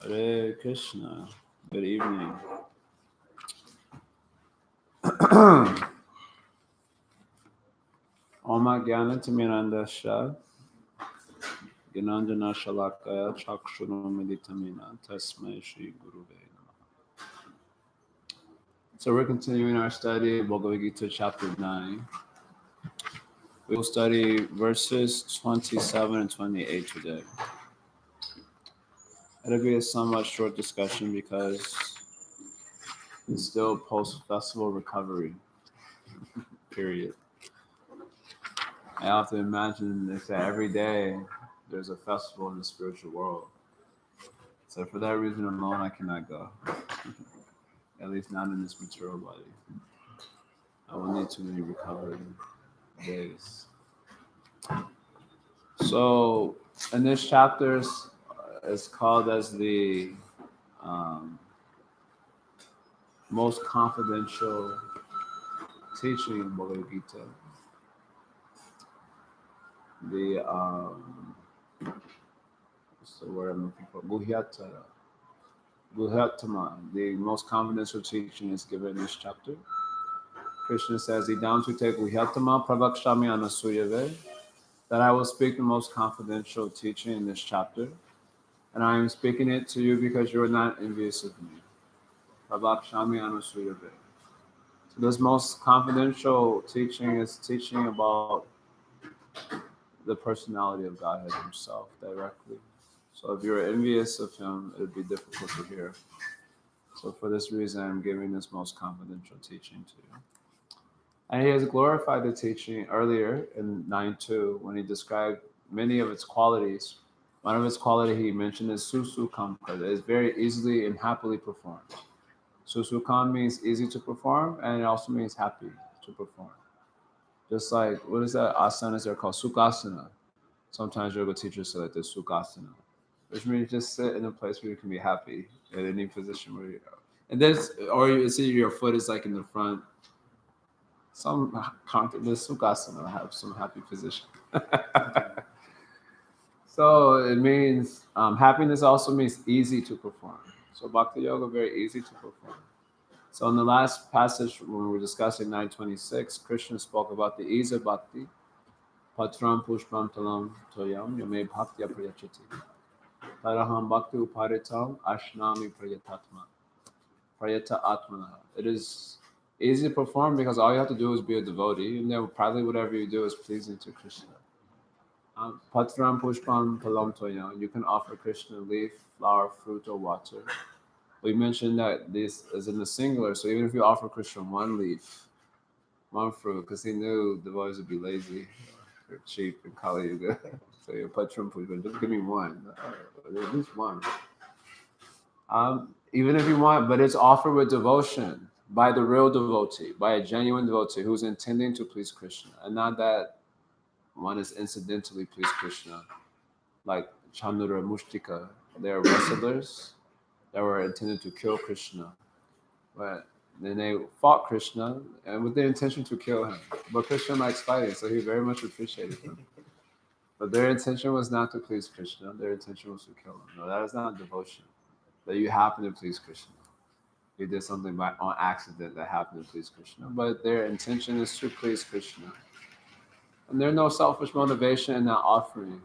Hare Krishna. Good evening. Oma Gyana Timirandasha Ginanjana Shalakaya Chakshuru Meditamina Tasmai Shri Guruve Namaha. So we're continuing our study of Bhagavad-Gita chapter 9. We will study verses 27 and 28 today. It'll be a somewhat short discussion because it's still post-festival recovery period. I often imagine that every day there's a festival in the spiritual world. So for that reason alone, I cannot go. At least not in this material body. I will need too many recovery days. So in this chapter, it's called as the most confidential teaching in Bhagavad Gita. The what's the word I'm looking for? Guhyatama, the most confidential teaching is given in this chapter. Krishna says, "Idam to take Guhyatama pravakshami anasuyave," that I will speak the most confidential teaching in this chapter, and I am speaking it to you because you are not envious of me. Pravakshami anasuyave. So this most confidential teaching is teaching about the personality of Godhead Himself directly. So if you're envious of Him, it would be difficult to hear. So for this reason, I'm giving this most confidential teaching to you. And He has glorified the teaching earlier in 9.2 when He described many of its qualities. One of its qualities He mentioned is susukam, that is very easily and happily performed. Susukam means easy to perform, and it also means happy to perform. Just like, what is that asanas are called? Sukhasana. Sometimes yoga teachers say like this, sukhasana, which means just sit in a place where you can be happy at any position where you are. And then, or you see your foot is like in the front. Some the sukhasana have some happy position. So it means happiness also means easy to perform. So bhakti yoga very easy to perform. So in the last passage when we were discussing 926, Krishna spoke about the ease of bhakti. Patram pushpam talam toyam yame bhaktya prayachati. Taraham bhakti uparitam ashnami prayata atmana. It is easy to perform because all you have to do is be a devotee, and then probably whatever you do is pleasing to Krishna. Patram pushpam talam toyam. You can offer Krishna leaf, flower, fruit, or water. We mentioned that this is in the singular, so even if you offer Krishna one leaf, one fruit, because he knew devotees would be lazy or cheap and call you good. So you patram pushpam, just give me one, at least one. Even if you want, but it's offered with devotion by the real devotee, by a genuine devotee who's intending to please Krishna, and not that one is incidentally please Krishna, like Chandra Mushtika. They are wrestlers that were intended to kill Krishna, but then they fought Krishna and with the intention to kill him. But Krishna likes fighting, so he very much appreciated them. But their intention was not to please Krishna. Their intention was to kill him. No, that is not devotion. That you happen to please Krishna. You did something on accident that happened to please Krishna. But their intention is to please Krishna. And there's no selfish motivation in that offering.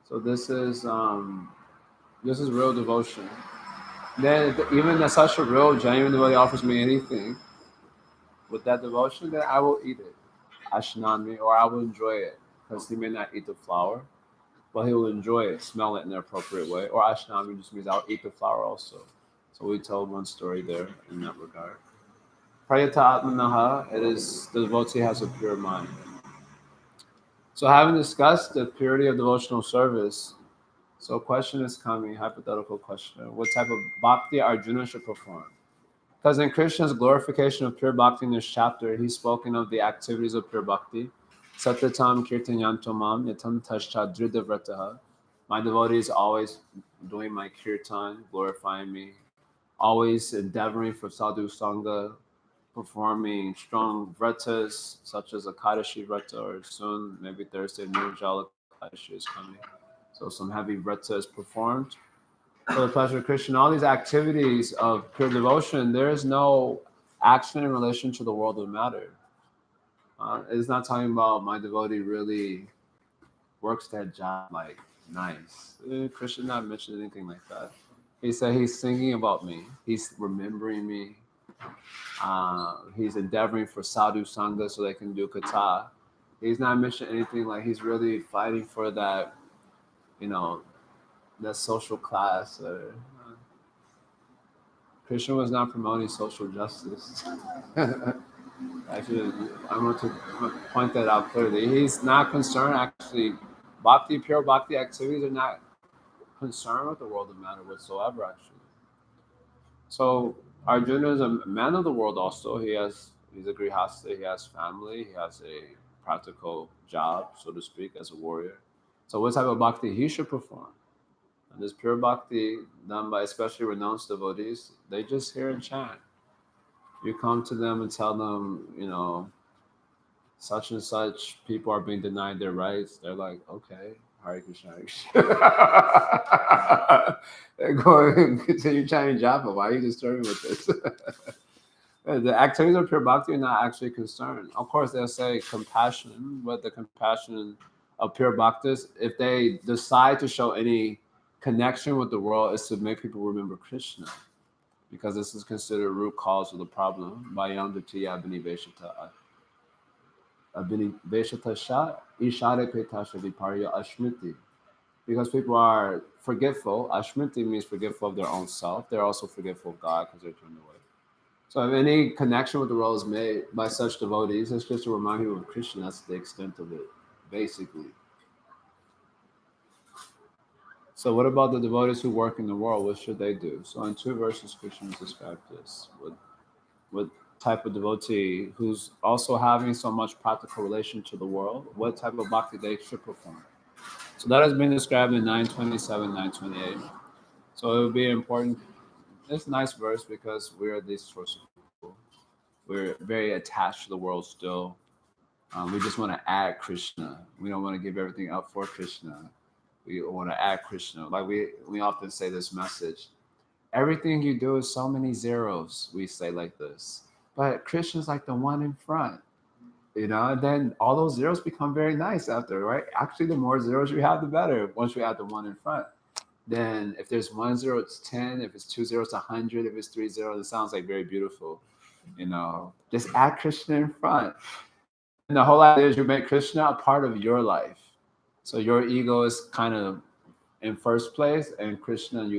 So this is real devotion. Then even if such a real genuine devotee offers me anything with that devotion, then I will eat it. Ashnami, or I will enjoy it. Because he may not eat the flower, but he will enjoy it, smell it in the appropriate way. Or ashnami just means I'll eat the flower also. So we told one story there in that regard. Prayata atmanaha, it is the devotee has a pure mind. So having discussed the purity of devotional service, so a question is coming, hypothetical question. What type of bhakti Arjuna should perform? Because in Krishna's glorification of pure bhakti in this chapter, he's spoken of the activities of pure bhakti. Satyatam kirtanyantomam yatam tascha dhridavrataha. My devotee is always doing my kirtan, glorifying me, always endeavoring for sadhu sangha, performing strong vratas such as Akadashi vrata, or soon, maybe Thursday, Nirjala Akadashi is coming. So some heavy vrata is performed. for the pleasure of Krishna. All these activities of pure devotion, there is no action in relation to the world of matter. It's not talking about my devotee really works that job like nice. Krishna not mentioned anything like that. He said he's singing about me. He's remembering me. He's endeavoring for sadhu sangha so they can do kata. He's not mentioning anything like he's really fighting for that, you know, that social class. Krishna was not promoting social justice. Actually, I want to point that out clearly. He's not concerned. Actually, bhakti, pure bhakti activities are not concerned with the world of matter whatsoever. Actually, so Arjuna is a man of the world. Also, he's a grihasta. He has family. He has a practical job, so to speak, as a warrior. So, what type of bhakti he should perform? And this pure bhakti done by especially renounced devotees, they just hear and chant. You come to them and tell them, such and such people are being denied their rights. They're like, okay, Hare Krishna, Hare Krishna. They're going and continue chanting japa. Why are you disturbing with this? The activities of pure bhakti are not actually concerned. Of course, they'll say compassion, but the compassion of pure bhaktis, if they decide to show any connection with the world, is to make people remember Krishna, because this is considered root cause of the problem. Vayandatiya abhiniveshata. Abhiniveshata ishare petasha viparya ashmiti. Because people are forgetful. Ashmiti means forgetful of their own self. They're also forgetful of God because they're turned away. So if any connection with the world is made by such devotees, it's just to remind people of Krishna. That's the extent of it, basically. So what about the devotees who work in the world? What should they do? So in 2 verses, Krishna described this. What type of devotee who's also having so much practical relation to the world, what type of bhakti they should perform. So that has been described in 927, 928. So it would be important. It's a nice verse because we're these sorts of people. We're very attached to the world still. We just want to add Krishna. We don't want to give everything up for Krishna. We want to add Krishna. Like we often say this message. Everything you do is so many zeros, we say like this. But Krishna's like the one in front. And then all those zeros become very nice after, right? Actually, the more zeros you have, the better. Once you add the one in front. Then if there's 1 0, it's 10. If it's 2 zeros, 100. If it's 3 zeros, it sounds like very beautiful. Just add Krishna in front. And the whole idea is you make Krishna a part of your life. So your ego is kind of in first place, and Krishna, you